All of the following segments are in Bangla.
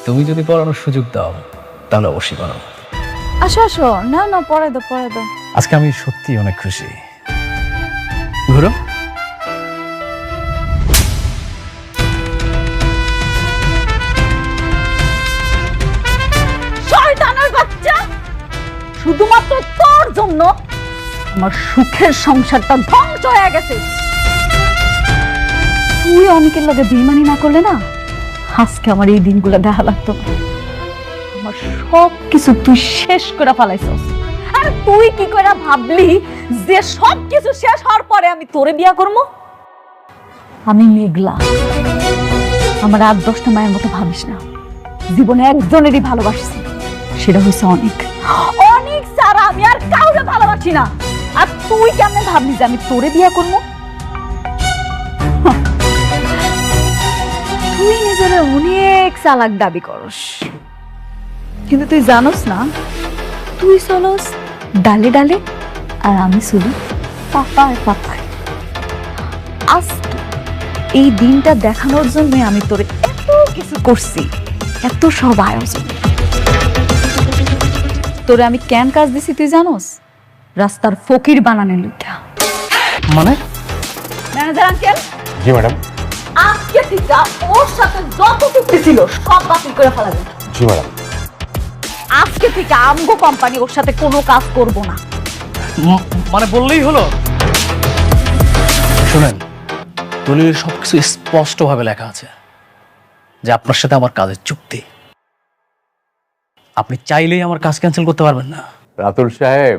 তুমি যদি পড়ানোর সুযোগ দাও তাহলে অবশ্যই পড়াবো। আসো আসো, না না পরে দাও পরে দাও। আজকে আমি সত্যি অনেক খুশি। ঘুরো। শয়তানের বাচ্চা, শুধুমাত্র তোর জন্য আমার সুখের সংসারটা ধ্বংস হয়ে গেছে। তুই অনেকের লগে বেইমানি না করলে না, আজকে আমার এই দিনগুলো দেখা লাগতো না। আমার সব কিছু তুই শেষ করে ফেলাইছস। আর তুই কি করে ভাবলি যে সব কিছু শেষ হওয়ার পরে আমি তোরে বিয়া করবো? আমি মেঘলা, আমার 8-10টা মায়ের মতো ভাবিস না। জীবনে একজনেরই ভালোবাসছি, সেটা হয়েছে অনেক। অনেক ছাড়া আমি আর কাউকে ভালোবাসি না। আর তুই কেমনে ভাবলি যে আমি তোরে বিয়া করবো? তুই নিজের অনেক চালাক দাবি করস, কিন্তু তুই জানোস না তুই চলস ডালে ডালে আর আমি চলি পাতায় পাতায়। আজ এই দিনটা দেখানোর জন্য আমি তোরে এত কিছু করছি, এত সব আয়োজন। তোরে আমি কেন কাজ দিছি তুই জানোস? রাস্তার ফকির বানানোর লইগা। মানে? ম্যানেজার আঙ্কেল, জি ম্যাডাম। আজকে থেকে ওর সাথে যত চুক্তি ছিল সব বাতিল করে ফেলাবেন। জি ম্যাডাম। আজকে থেকে আমগো কোম্পানি ওর সাথে কোনো কাজ করব না। মানে বললেই হলো? শুনেন, দলিলের সবকিছু স্পষ্টভাবে লেখা আছে যে আপনার সাথে আমার কাজের চুক্তি। আপনি চাইলেই আমার কাজ ক্যান্সেল করতে পারবেন না। রাতুল সাহেব,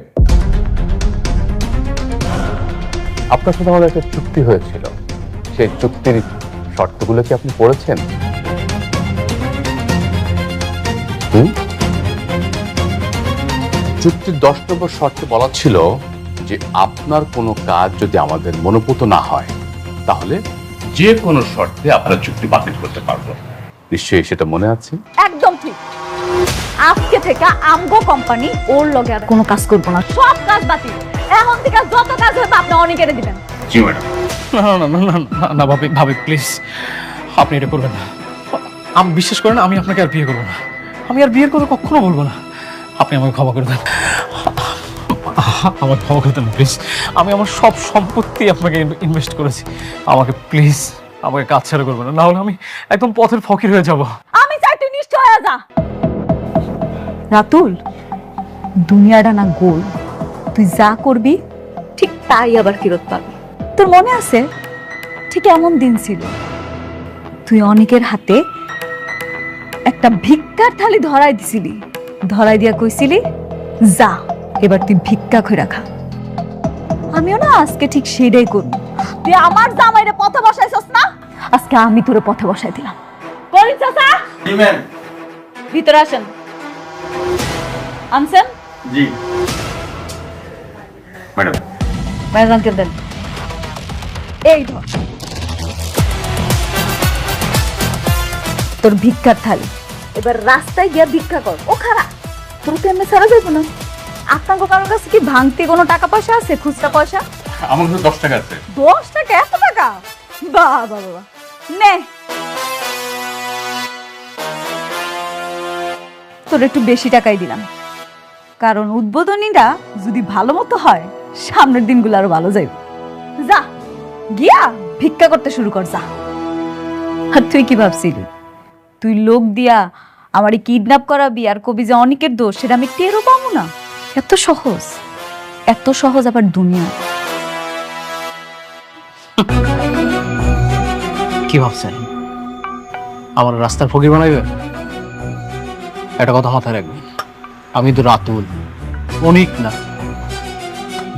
আপনার সাথে আমাদের একটা চুক্তি হয়েছিল, সেই চুক্তির শর্তগুলো কি আপনি পড়েছেন? চুক্তির 10 নম্বর শর্তে বলা ছিল যে আপনার কোনো কাজ যদি আমাদের মনোপুত না হয় তাহলে যে কোনো শর্তে আপনার চুক্তি বাতিল করতে পারবো। নিশ্চয়ই সেটা মনে আছে? একদম ঠিক। আজকে থেকে আমগো কোম্পানি ওর লগে আর কোনো কাজ করব না, সব কাজ বাতিল। এখন থেকে যত কাজ হবে আপনি অনেকেরে দিবেন। জি ম্যাডাম। না না না না না না ভাবি, ভাবি প্লিজ আপনি এটা করবেন না। আমি বিশ্বাস করেন, আমি আপনাকে আর বিয়ে করবো না। আমি আর বিয়ের কথা কখনো বলবো না। আপনি আমাকে ক্ষমা করে দেন, আমার ক্ষমা করে দেন প্লিজ। আমি আমার সব সম্পত্তি আপনাকে ইনভেস্ট করেছি। আমাকে প্লিজ, আমাকে কাজ ছেড়ে করবেন না, নাহলে আমি একদম পথের ফকির হয়ে যাব। আমি চাই তুই নিশ্চয় হয়ে যা। রাতুল, দুনিয়াটা না গোল, তুই যা করবি ঠিক তাই আবার ফেরত পাবি। তোর মনে আছে ঠিক এমন দিন ছিল, তুই অনেকের হাতে একটা ভিক্ষার থালি ধরাই দিছিলি, ধরাই দিয়া কইছিলি যা এবার তুই ভিক্ষা কইরা খা। আমিও না আজকে ঠিক সেটাই করব। তুই আমার জামাইরে পথে বসাইছস না, আজকে আমি তোরে পথে বসাই দিলাম। করিন চাচা, জি ম্যাম। ভিতরে আসেন। আনছেন? জি ম্যাডাম। ম্যাডামকে দেন। এই ধর তোর ভিক্ষার থালি, এবার রাস্তায় গিয়ে ভিক্ষা কর। ও খারাপ, তোর তো এমনি ছাড়া যাবো না। আপনার কারোর কাছে কি ভাঙতে কোনো টাকা পয়সা আছে? খুচরা পয়সা? আমার কাছে 10 টাকা আছে। 10 টাকা? এত টাকা? বাহ বাহ বাহ, নে তোর একটু বেশি টাকাই দিলাম, কারণ উদ্বোধনীটা যদি ভালো মতো হয় সামনের দিনগুলো আরো ভালো যাইবে। যা গিয়া ভিক্ষা করতে শুরু কর যা। আর তুই কি ভাবছিলি তুই লোক দিয়া আমারই কিডন্যাপ করাবি আর কবি যে অনেকের দোষ সেটা আমি টেরও পাবো না? এত সহজ, এত সহজ আবার দুনিয়া। কি ভাবছেন আমার রাস্তার ফকির বানাইবে? একটা কথা মাথায় রাখবেন, আমি তো রাতুল, অনেক না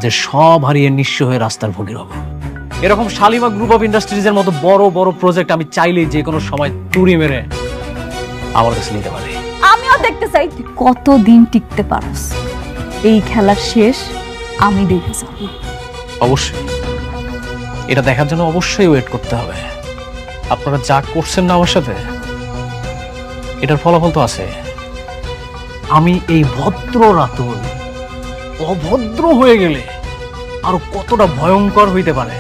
যে সব হারিয়ে নিঃস্ব হয়ে রাস্তার ফকির হব। এরকম শালিমা গ্রুপ অফ ইন্ডাস্ট্রিজের মতো বড় বড় প্রজেক্ট আমি চাইলেই যে কোনো সময় তুড়ি মেরে আমার কাছে নিতে পারি। আমিও দেখতে চাই তুই কতদিন টিকতে পারস। এই খেলার শেষ আমি দেখে যাব। অবশ্যই, এটা দেখার জন্য অবশ্যই ওয়েট করতে হবে। আপনারা যা করছেন না আমার সাথে, এটার ফলাফল তো আছে। আমি এই ভদ্র রাতুল অভদ্র হয়ে গেলে আরো কতটা ভয়ঙ্কর হইতে পারে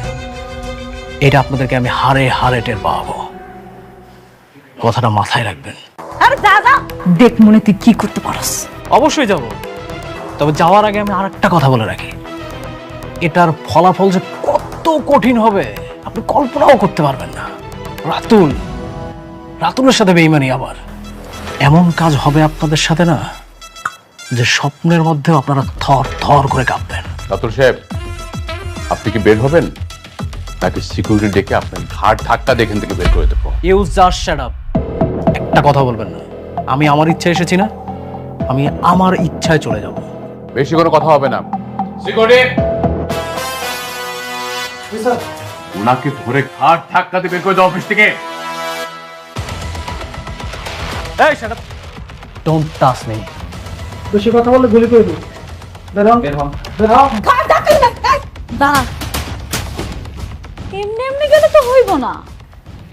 এটা আপনাদেরকে আমি হারে হারে টের পাবো। কথাটা মাথায় রাখবেন। আরে দাদা দেখ মনে তুই কি করতে পারস। অবশ্যই যাব, তবে যাওয়ার আগে আমি আরেকটা কথা বলে রাখি, এটার ফলাফল যে কত কঠিন হবে আপনি কল্পনাও করতে পারবেন না। রাতুলের সাথে বেইমানি, আবার এমন কাজ হবে আপনাদের সাথে না যে স্বপ্নের মধ্যেও আপনারা থর থর করে কাঁপবেন। রাতুল সাহেব, আপনি কি বের হবেন নাকি সিকিউরিটি ডেকে আপনার ঘাট ধাক্কা দিয়ে এখান থেকে বের করে দেবো? You just shut up. একটা কথা বলবেন না। আমি আমার ইচ্ছায় এসেছি না, আমি আমার ইচ্ছায় চলে যাব। বেশি কোনো কথা হবে না। সিকিউরিটি, ওনাকে ধরে ঘাট ধাক্কা দিয়ে বের করে দাও অফিস থেকে। এই shut up, don't touch me. বেশি কথা বললে গুলি করে দেবো। বের হন, বের হন। দা এমনি এমনি গেলে তো হইব না,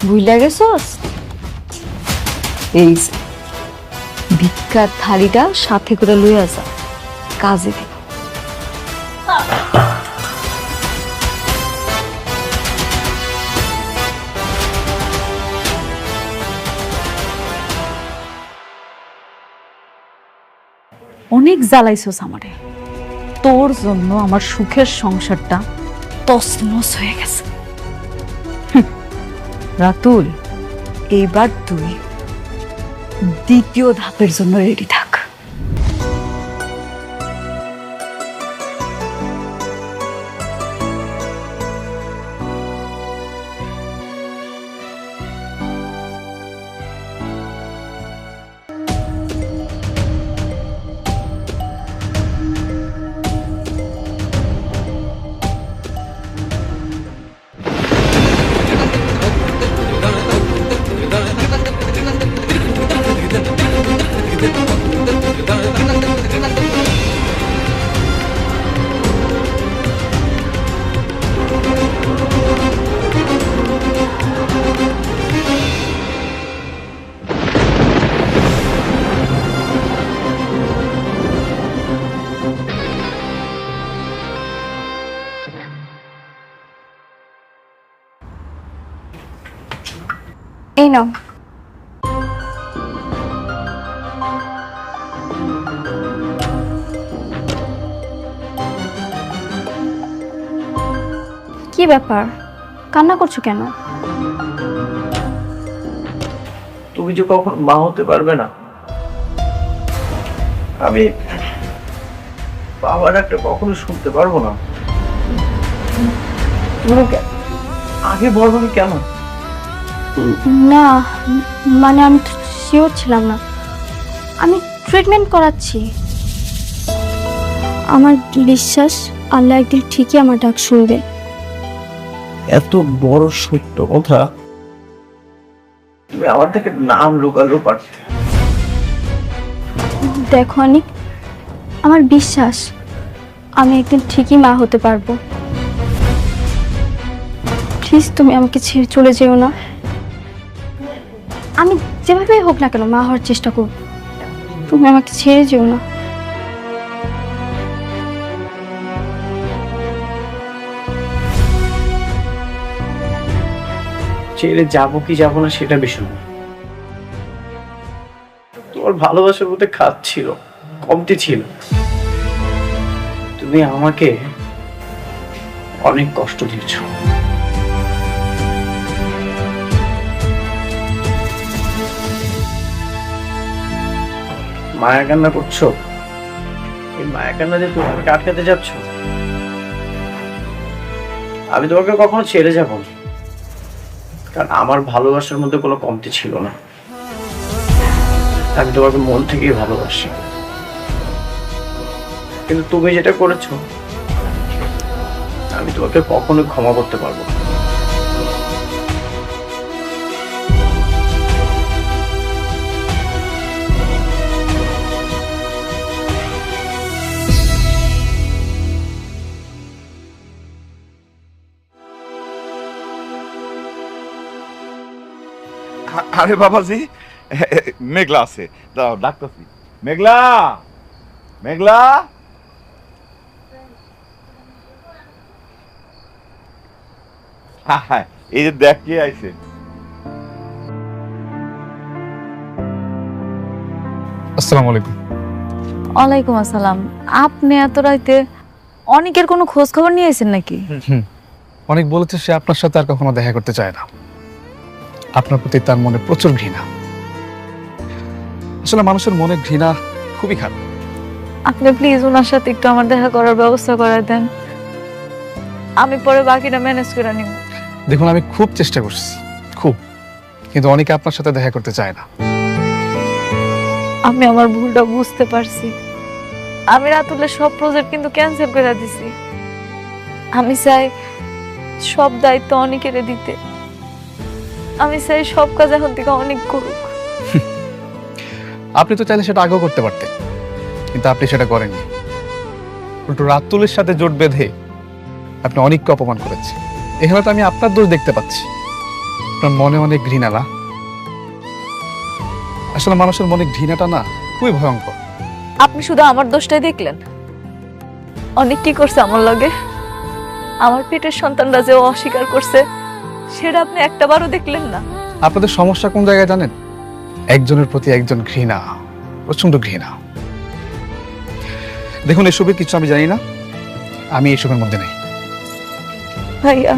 বুঝলা গেছস? এই যে, ভিক্ষার থালিটা সাথে করে লইয়া যা, কাজে দিব। অনেক জ্বালাইছস আমারে, তোর জন্য আমার সুখের সংসারটা তছনছ হয়ে গেছে। রাতুল, এইবার তুই দ্বিতীয় ধাপের জন্য রেডি থাক। এই নাও। কি ব্যাপার, কান্না করছো কেন? তুমি যে কখন মা হতে পারবে না, আমি বাবার একটা কখনো শুনতে পারবো না। তুমি আমাকে আগে বলবো কেন? না মানে আমি শিওর ছিলাম না, আমি ট্রিটমেন্ট করাচ্ছি। আমার বিশ্বাস আল্লাহ একদিন ঠিকই আমার ডাক শুনবে। এত বড় সত্য কথা তুমি আমার থেকে নাম লুকালো পারতে। দেখো অনিক, আমার বিশ্বাস আমি একদিন ঠিকই মা হতে পারবো। প্লিজ তুমি আমাকে ছেড়ে চলে যেও না। আমি যেভাবেই হোক না কেন মা হওয়ার চেষ্টা করব, তুমি আমাকে ছেড়ে যেও না। ছেড়ে যাবো কি যাবো না সেটা বিষয় না। তোমার ভালোবাসার মধ্যে খাত ছিল, কমতি ছিল। তুমি আমাকে অনেক কষ্ট দিয়েছ। মায়া কান্না করছো, এই মায়া কান্না যে তুমি আমাকে আটকাতে যাচ্ছ। আমি তোমাকে কখনো ছেড়ে যাবো না, কারণ আমার ভালোবাসার মধ্যে কোনো কমতি ছিল না। আমি তোমাকে মন থেকেই ভালোবাসি, কিন্তু তুমি যেটা করেছো আমি তোমাকে কখনো ক্ষমা করতে পারবো না। আরে বাবাজি, মেঘলা আছে, দাঁড়াও ডাকতেছি। মেঘলা, মেঘলা, এই যে দেখ কে আইছে। আসসালামু আলাইকুম। ওয়ালাইকুম আসসালাম। আপনি এত রাইতে অনেকের কোনো খোঁজ খবর নিয়ে এসেছেন নাকি? অনেক বলেছে সে আপনার সাথে আর কখনো দেখা করতে চায় না, আপনার প্রতি তার মনে প্রচুর ঘৃণা। আসলে মানুষের মনে ঘৃণা খুবই খারাপ। আপনি প্লিজ ওনার সাথে একটু আমার দেখা করার ব্যবস্থা করে দেন, আমি পরে বাকিটা ম্যানেজ করে নিব। দেখুন, আমি খুব চেষ্টা করছি, খুব, কিন্তু অনেকে আপনার সাথে দেখা করতে চায় না। আমি আমার ভুলটা বুঝতে পারছি। আমি রাতুলের সব প্রজেক্ট কিন্তু ক্যান্সেল করে দিছি। আমি চাই সব দায়িত্ব অনেকের দিতে। আমি চাই সব কাজ এখন থেকে অনেক করুক। আপনি তো চাইলে সেটা আগেও করতে পারতেন, কিন্তু আপনি সেটা করেননি। উল্টো রাতুলের সাথে জোট বেঁধে আপনি অনেককে অপমান করেছেন। এখানে তো আমি আপনার দোষ দেখতে পাচ্ছি। আপনার মনে অনেক ঘৃণা না? আসলে মানুষের মনে ঘৃণাটা না খুবই ভয়ঙ্কর। আপনি শুধু আমার দোষটাই দেখলেন? অনেক কি করছে আমার লগে। আমার পেটের সন্তানরা যে অস্বীকার করছে সেটা আপনি একটাবারও দেখলেন না। আপনাদের সমস্যা কোন জায়গায় জানেন? একজনের প্রতি একজন ঘৃণা, প্রচন্ড ঘৃণা। দেখুন, এসবের কিছু আমি জানি না, আমি এসবের মধ্যে নেই। ভাইয়া,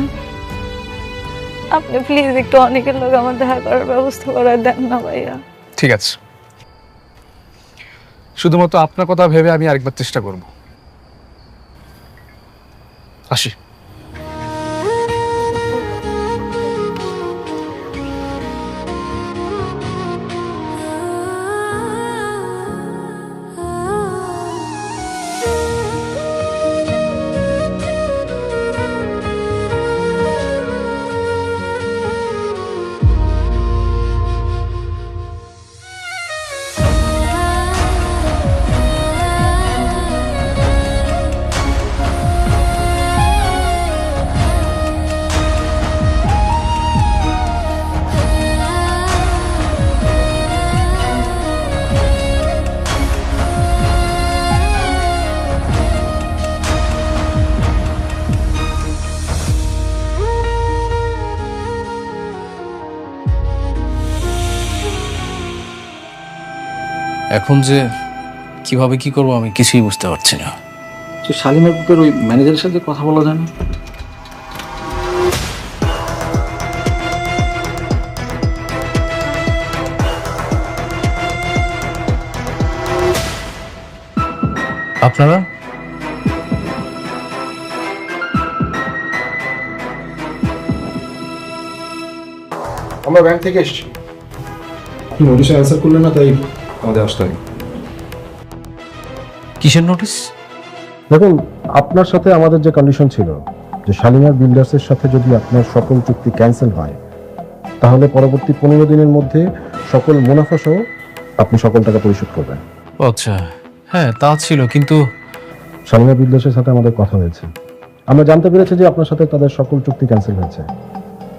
আপনি প্লিজ একটু অনেকের লোক আমার দেখা করার ব্যবস্থা করে দেন না ভাইয়া। ঠিক আছে, শুধুমাত্র আপনার কথা ভেবে আমি আরেকবার চেষ্টা করব। আসি। এখন যে কিভাবে কি করবো আমি কিছুই বুঝতে পারছি না। তো শালিমা গ্রুপের ওই ম্যানেজারের সাথে কথা বলা যায় না? আপনারা আমরা ব্যাংক থেকে এসেছি। আপনি নোটিশে অ্যান্সার করলেন না, তাই আমাদের আসতে হয়। কিসের নোটিশ? দেখুন, আপনার সাথে আমাদের যে কন্ডিশন ছিল যে শালিমার বিল্ডার্সের সাথে যদি আপনার সকল চুক্তি ক্যান্সেল হয় তাহলে পরবর্তী 15 দিনের মধ্যে সকল মুনাফা সহ আপনি সকল টাকা পরিশোধ করবেন। আচ্ছা, হ্যাঁ তা ছিল, কিন্তু শালিমা বিল্ডার্সের সাথে আমাদের কথা হয়েছে। আমরা জানতে পেরেছি যে আপনার সাথে তাদের সকল চুক্তি ক্যান্সেল হয়েছে,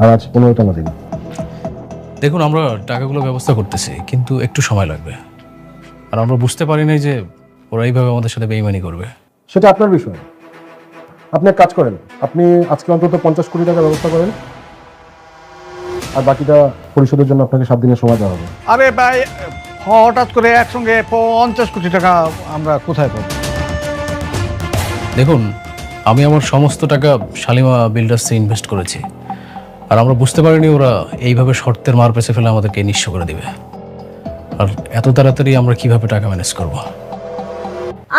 আর আজ 15তম দিন। দেখুন, আমরা টাকাগুলো ব্যবস্থা করতেছি, কিন্তু একটু সময় লাগবে। আর আমরা বুঝতে পারি নাই যে ওরা এইভাবে আমাদের সাথে বেইমানি করবে। সেটা আপনার বিষয়। আপনি এক কাজ করেন, আপনি আজকে অন্তত 50 কোটি টাকা ব্যবস্থা করেন, আর বাকিটা পরিশোধের জন্য আপনাকে 7 দিনের সময় দেওয়া হবে। আরে ভাই, হঠাৎ করে একসঙ্গে 50 কোটি টাকা আমরা কোথায় পাবো? দেখুন, আমি আমার সমস্ত টাকা শালিমা বিল্ডার্সে ইনভেস্ট করেছি, আর আমরা বুঝতে পারিনি ওরা এইভাবে শর্তের মার পেছে ফেলে আমাদেরকে নিঃস্ব করে দিবে। আর এত তাড়াতাড়ি আমরা কিভাবে টাকা ম্যানেজ করব?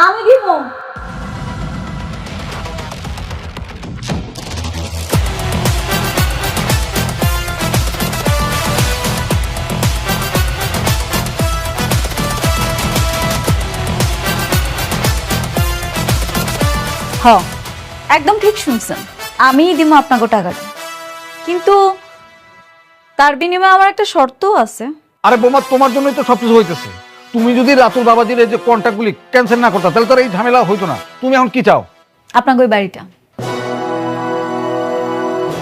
আমি দিব। হ, একদম ঠিক শুনছেন, আমিই দিব আপনাকে টাকাটা, কিন্তু তার বিনিময়ে আমার একটা শর্তও আছে। আরে বোমা, তোমার জন্যই তো সবকিছু হইতেছে। তুমি যদি রাতুল বাবাজির এই যে কন্ট্রাক্টগুলি ক্যান্সেল না করতা তাহলে তো এই ঝামেলা হইতো না। তুমি এখন কি চাও? আপনাকে ওই বাড়িটা,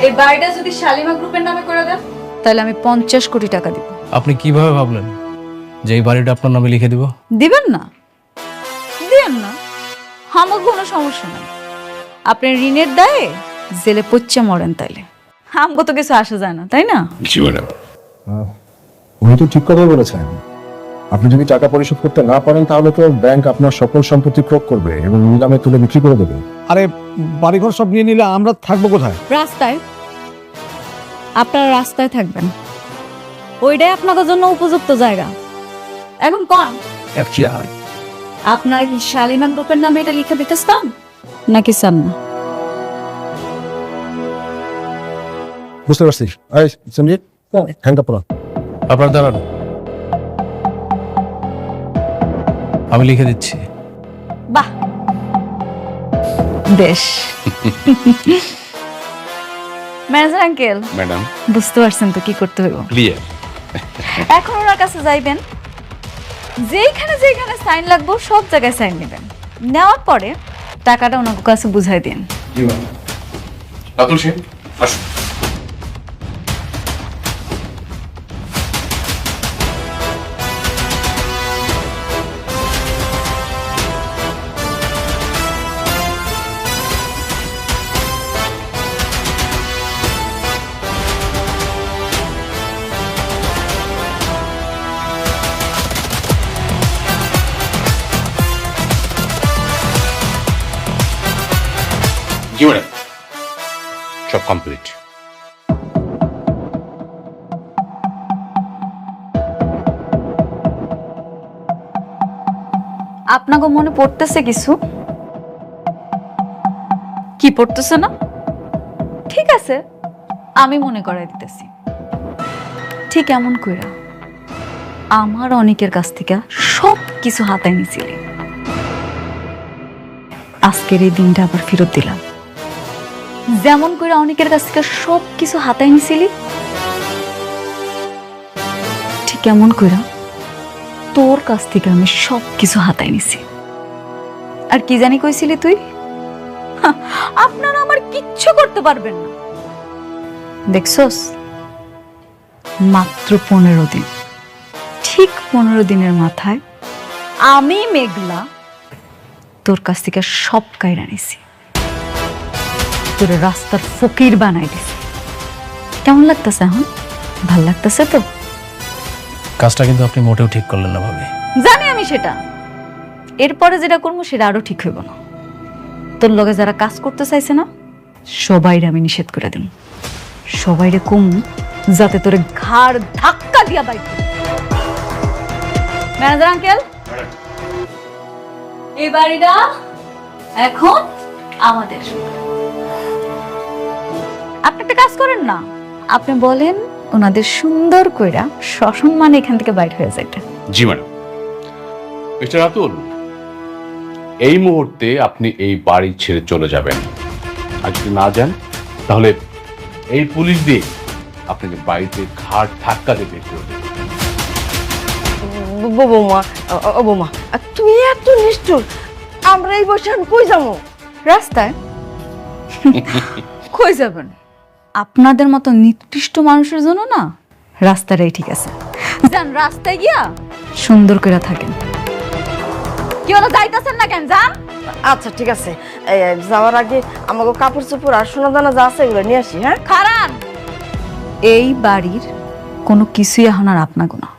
এই বাড়িটা যদি শালিমা গ্রুপের নামে করে দেন তাহলে আমি 50 কোটি টাকা দিব। আপনি কিভাবে ভাবলেন যে এই বাড়িটা আপনার নামে লিখে দিব? দিবেন না? দিবেন না, আমার কোনো সমস্যা নাই। আপনি ঋণের দায়ে জেলে পচ্চা মরেন, তাইলে আমগো তো কিছু আসা যায় না, তাই না? জি ম্যাডাম। উনি তো ঠিক কথাই বলেছেন। আপনি যদি টাকা পরিশোধ করতে না পারেন তাহলে তো ব্যাংক আপনার সকল সম্পত্তি ক্রোক করবে এবং নিলামে তুলে বিক্রি করে দেবে। আরে বাড়িঘর সব নিয়ে নিলে আমরা থাকবো কোথায়? রাস্তায়। আপনারা রাস্তায় থাকবেন, ওইটাই আপনাদের জন্য উপযুক্ত জায়গা। এখন কোন আপনার কি শালিমা গ্রুপের নামে এটা লিখে দিতে চান নাকি চান না? বুঝতে পারছি। এই সঞ্জিত, হ্যান্ডটা পড়া। আপনার দাঁড়ান, আমি লিখে দিচ্ছি। বাহ, বেশ। ম্যানেজার আঙ্কেল, ম্যাডাম বুঝতে পারছেন তো কি করতে হইব? ক্লিয়ার। এখন ওনার কাছে যাইবেন, যেখানে যেখানে সাইন লাগবো সব জায়গায় সাইন নেবেন। নেওয়ার পরে টাকাটা ওনার কাছে বুঝাই দিন। জি ম্যাডাম। রাতুল সাহেব আসুন। জি ম্যাডাম, সব কমপ্লিট। আপনাকে মনে পড়তেছে কিছু? কি পড়তেছে না? ঠিক আছে, আমি মনে করাই দিতেছি। ঠিক এমন কইরা আমার অনেকের কাছ থেকে সব কিছু হাতায় নিছিলি, আজকের এই দিনটা আবার ফেরত দিলাম। যেমন করে অনেকের কাছ থেকে সব কিছু হাতায় নিছিলি, ঠিক এমন করে তোর কাছ থেকে আমি সব কিছু হাতায় নিছি। আর কি জানি কইছিলি তুই? আপনারা আমার কিচ্ছু করতে পারবেন না। দেখছস, মাত্র 15 দিন, ঠিক 15 দিনের মাথায় আমি মেঘলা তোর কাছ থেকে সব কাইরা নিছি, তোর রাস্তার ফকির বানাই দিছি। কেমন লাগতেছে এখন? ভাল লাগতেছে তো? কাজটা কিন্তু আপনি মোটেও ঠিক করলেন না ভাবি। জানি আমি সেটা, এরপরে যেটা করবো সেটা আরো ঠিক হইব না। তোর লগে যারা কাজ করতে চাইছে না, সবাইরে আমি নিষেধ করে দিন। সবাইরে কম যাতে তোরে ঘাড় ধাক্কা দিয়া বাইক। ম্যানেজার আঙ্কেল, এই বাড়িটা এখন আমাদের। আপনি একটা কাজ করেন না, আপনি বলেন ওনাদের সুন্দর কইরা সসম্মানে এখান থেকে বাইর হয়ে যাইতে। জি ম্যাডাম। মিস্টার রাতুল, এই মুহূর্তে আপনি এই বাড়ি ছেড়ে চলে যাবেন। আর যদি না যান তাহলে এই পুলিশ দিয়ে আপনাকে বাড়িতে ঘাট ধাক্কা দিয়ে বের করে দেবে। বৌমা, ও বৌমা, তুমি এত নিষ্ঠুর, আমরা এই বসে কই যাবো? রাস্তায়? কই যাবেন? আপনাদের মতো নিকৃষ্ট মানুষের জন্য না রাস্তাটাই ঠিক আছে। যান, রাস্তায় গিয়া সুন্দর করে থাকেন। কি হলো, যাইতাছেন না কেন? যান। আচ্ছা ঠিক আছে, যাওয়ার আগে আমাকে কাপড় চোপড় আর সোনা দানা যা আছে এগুলো নিয়ে আসি। হ্যাঁ, খারান, এই বাড়ির কোনো কিছুই এখন আর আপনাকে না।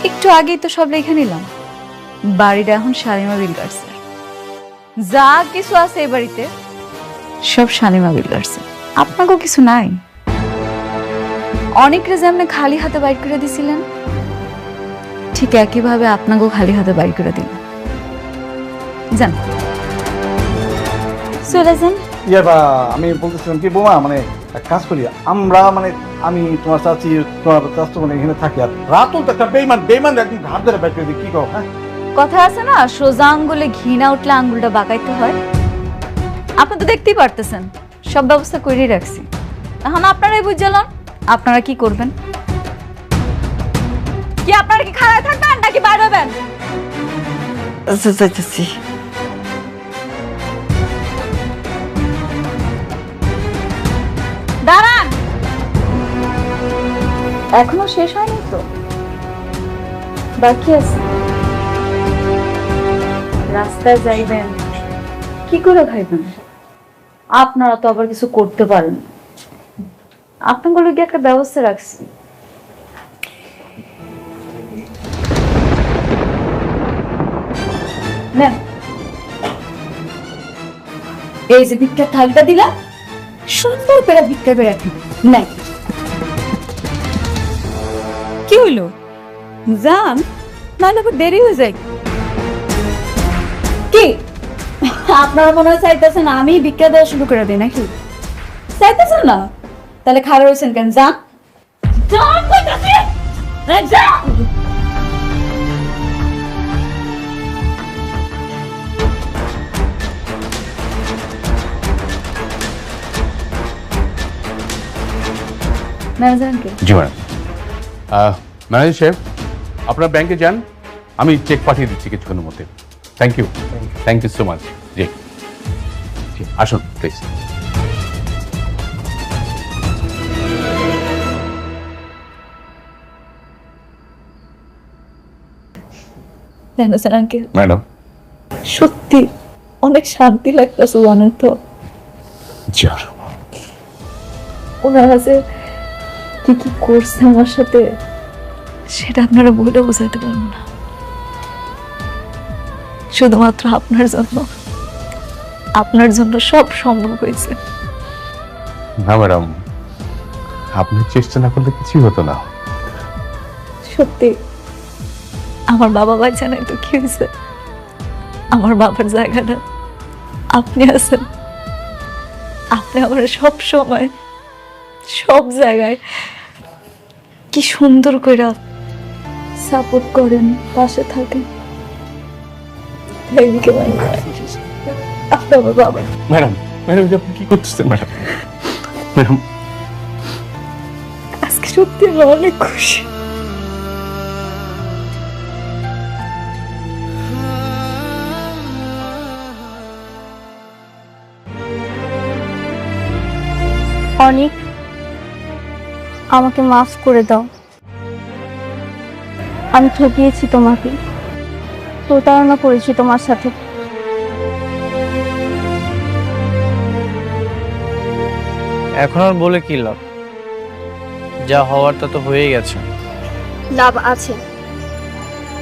একটু আগেই তো সব লেখা নিলাম, বাড়িটা এখন শালিমা বিল্ডার্সের। যা কিছু আছে এই বাড়িতে সব শালিমা বিল্ডার্সের, আপনাকেও কিছু নাই। অনেকরে যেমন খালি হাতে বাইর করে দিছিলেন, ঠিক একইভাবে আপনাকেও খালি হাতে বাইর করে দিন। যান, চলে যান। আমি বলতেছিলাম কি বোমা, মানে এক কাজ করি আমরা, মানে আমি তোমার চাচি তোমার চাচু মানে এখানে থাকি, আর রাতুল তো একটা বেইমান, বেইমান একদম ঘাট ধরে বাইক করে দিই। কি কও? হ্যাঁ, কথা আছে না, সোজা আঙ্গুলে ঘি না উঠলে আঙ্গুলটা বাঁকাইতে হয়। আপনি তো দেখতেই পারতেছেন সব ব্যবস্থা করেই রাখছি। এখন আপনারাই বুঝলেন আপনারা কি করবেন। কি আপনারা কি খাড়ায় থাকবেন নাকি বাইরে হবেন? যাইতেছি। দাঁড়ান, এখনো শেষ হয়নি তো, বাকি আছে। রাস্তায় যাইবেন, কি করে খাইবেন? আপনারা তো আবার কিছু করতে পারেন। আপনাগুলো কি একটা ব্যবস্থা রাখছি, নেন, এই যে ভিক্ষার থালটা দিলাম, সুন্দর করে ভিক্ষা করে রাখি। নাই কি হইলো, যান, নাহলে আবার দেরি হয়ে যায়। কি আপনারা মনে হয় চাইতেছেন আমি ভিক্ষা দেওয়া শুরু করে দিই নাকি? চাইতেছেন না? তাহলে খারাপ হয়েছেন কেন? যান, যান কইতাছি, যান। ম্যানেজারকে জি ম্যাডাম। ম্যানেজার সাহেব, আপনার ব্যাংকে যান, আমি চেক পাঠিয়ে দিচ্ছি কিছুক্ষণের মধ্যে। Thank you so much. জি জি, আসুন প্লিজ। Manager uncle, madam. সত্যি অনেক শান্তি লাগতেছে জানেন তো। জি, ওনারা যে কি কি করছে আমার সাথে, সেটা আপনারা বলে বোঝাতে পারবো না। শুধুমাত্র আপনার জন্য সব সম্ভব হয়েছে। না ম্যাডাম, আপনি চেষ্টা না করলে কিছুই হতো না। সত্যি আমার বাবা বাচ্চা নাই তো কি হয়েছে, আমার বাবার জায়গাটা আপনি আছেন। আপনি আমার সব সময় সব জায়গায় কি সুন্দর করে সাপোর্ট করেন, পাশে থাকেন। আপনি আমার বাবা। ম্যাডাম, ম্যাডাম আপনি কি করতেছেন ম্যাডাম? ম্যাডাম আজকে সত্যি আমি অনেক খুশি। অনেক আমাকে মাফ করে দাও। আমি ঠকিয়েছি তোমাকে, প্রতারণা করেছি তোমার সাথে। এখন আর বলে কি লাভ, যা হওয়ার তা তো হয়ে গেছে। লাভ আছে,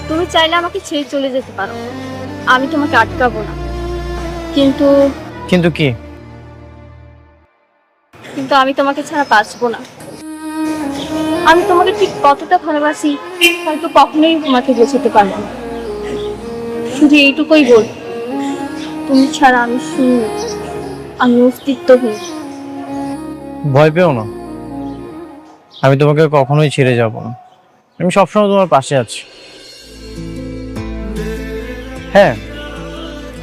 তুমি চাইলে আমাকে ছেড়ে চলে যেতে পারো, আমি তোমাকে আটকাবো না। কিন্তু কিন্তু কি? কিন্তু আমি তোমাকে ছাড়া বাঁচবো না। আমি তোমাকে ঠিক কতটা ভালোবাসি হয়তো কখনোই তোমাকে বোঝাতে পারবো না। শুধু এইটুকুই বল, তুমি ছাড়া আমি শূন্য, আমি অস্তিত্বহীন। ভয় পেও না, আমি তোমাকে কখনোই ছেড়ে যাব না। আমি সবসময় তোমার পাশে আছি। হ্যাঁ,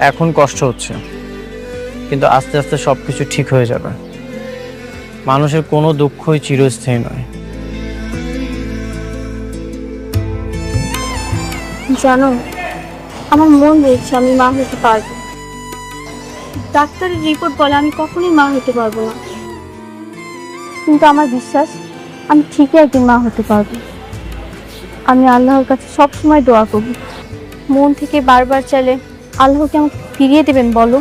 এখন কষ্ট হচ্ছে, কিন্তু আস্তে আস্তে সবকিছু ঠিক হয়ে যাবে। মানুষের কোনো দুঃখই চিরস্থায়ী নয়। জানো, আমার মন বলছে আমি মা হতে পারবো। ডাক্তারের রিপোর্ট বলে আমি কখনোই মা হতে পারবো না, কিন্তু আমার বিশ্বাস আমি ঠিকই একদিন মা হতে পারবো। আমি আল্লাহর কাছে সবসময় দোয়া করব, মন থেকে বারবার চাইলে আল্লাহকে আমাকে ফিরিয়ে দেবেন। বলো,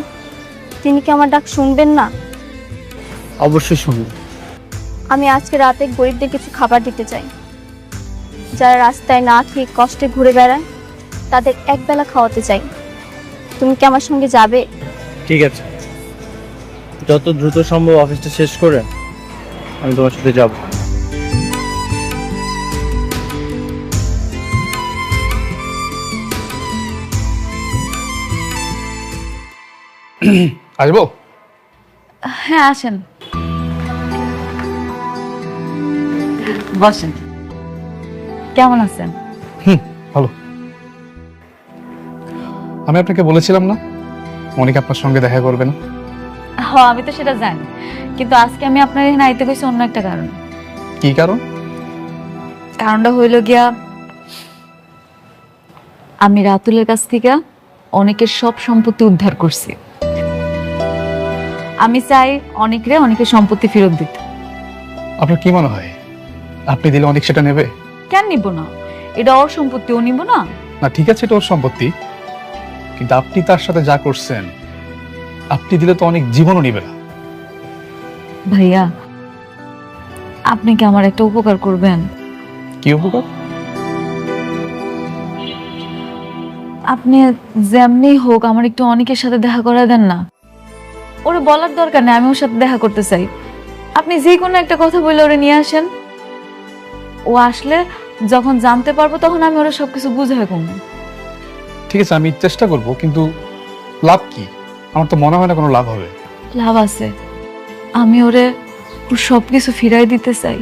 তিনি কি আমার ডাক শুনবেন না? অবশ্যই শুনবো। আমি আজকে রাতে গরিবদের কিছু খাবার দিতে চাই। যারা রাস্তায় না খেয়ে কষ্টে ঘুরে বেড়ায়, তাদের একবেলা খাওয়াতে চাই। তুমি কি আমার সঙ্গে যাবে? ঠিক আছে, যত দ্রুত সম্ভব অফিসটা শেষ করে আমি তোমার সাথে যাব। আসবো? হ্যাঁ আসেন, বসেন। কেমন আছেন? ভালো। আমি আপনাকে বলেছিলাম না মনিকা আপনার সঙ্গে দেখা করবে না? হ্যাঁ আমি তো সেটা জানি, কিন্তু আজকে আমি আপনার এখানে আইতে গেছি অন্য একটা কারণ। কি কারণ? কারণটা হইল গিয়া, আমি রাতুলের কাছ থেকে অনেকের সব সম্পত্তি উদ্ধার করছি। আমি চাই অনেকের সম্পত্তি ফেরত দিতে। আপনার কি মনে হয় আপনি দিলে অনেক সেটা নেবে? কেন নিব না? এটা ওর সম্পত্তি, ও নিব না? না ঠিক আছে, এটা ওর সম্পত্তি, কিন্তু আপনি তার সাথে যা করছেন, আপনি দিলে তো অনেক জীবনও নিবে না। ভাইয়া, আপনি কি আমার একটা উপকার করবেন? কি উপকার? আপনি যেমনি হোক আমার একটু অনেকের সাথে দেখা করে দেন না। ওরে বলার দরকার নেই আমি ওর সাথে দেখা করতে চাই। আপনি যে কোনো একটা কথা বলে ওরে নিয়ে আসেন, ও আসলে যখন জানতে পারবো তখন আমি ওরা সবকিছু বুঝে কমবো। ঠিক আছে, আমি চেষ্টা করব, কিন্তু লাভ কি? আমার তো মনে হয় না কোনো লাভ হবে। লাভ আছে, আমি ওরে ওর সবকিছু ফিরাই দিতে চাই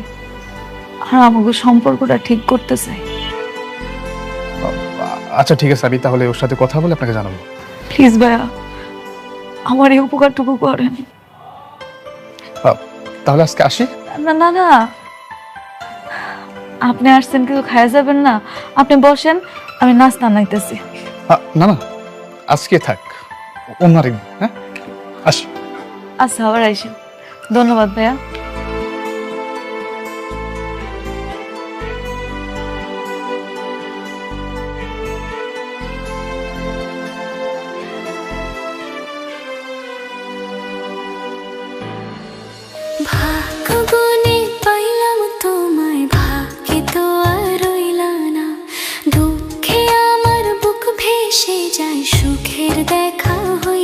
আর আমাকে সম্পর্কটা ঠিক করতে চাই। আচ্ছা ঠিক আছে, আমি তাহলে ওর সাথে কথা বলে আপনাকে জানাবো। প্লিজ ভাইয়া, আমার এই উপকারটুকু করেন। তাহলে আজকে আসি। না না না, আপনি আসছেন কিছু খাওয়া যাবেন না? আপনি বসেন, আমি নাস্তা নাইতেছি। না না, আজকে থাক, অন্য আরেকদিন। হ্যাঁ, আসি। আচ্ছা, আবার আইসেন। ধন্যবাদ ভাইয়া। ভাগ্যগুণে পাইলাম তোমায়, ভাগ্যে তো আর রইলা না। দুঃখে আমার বুক ভেসে যায়, সুখের দেখা হই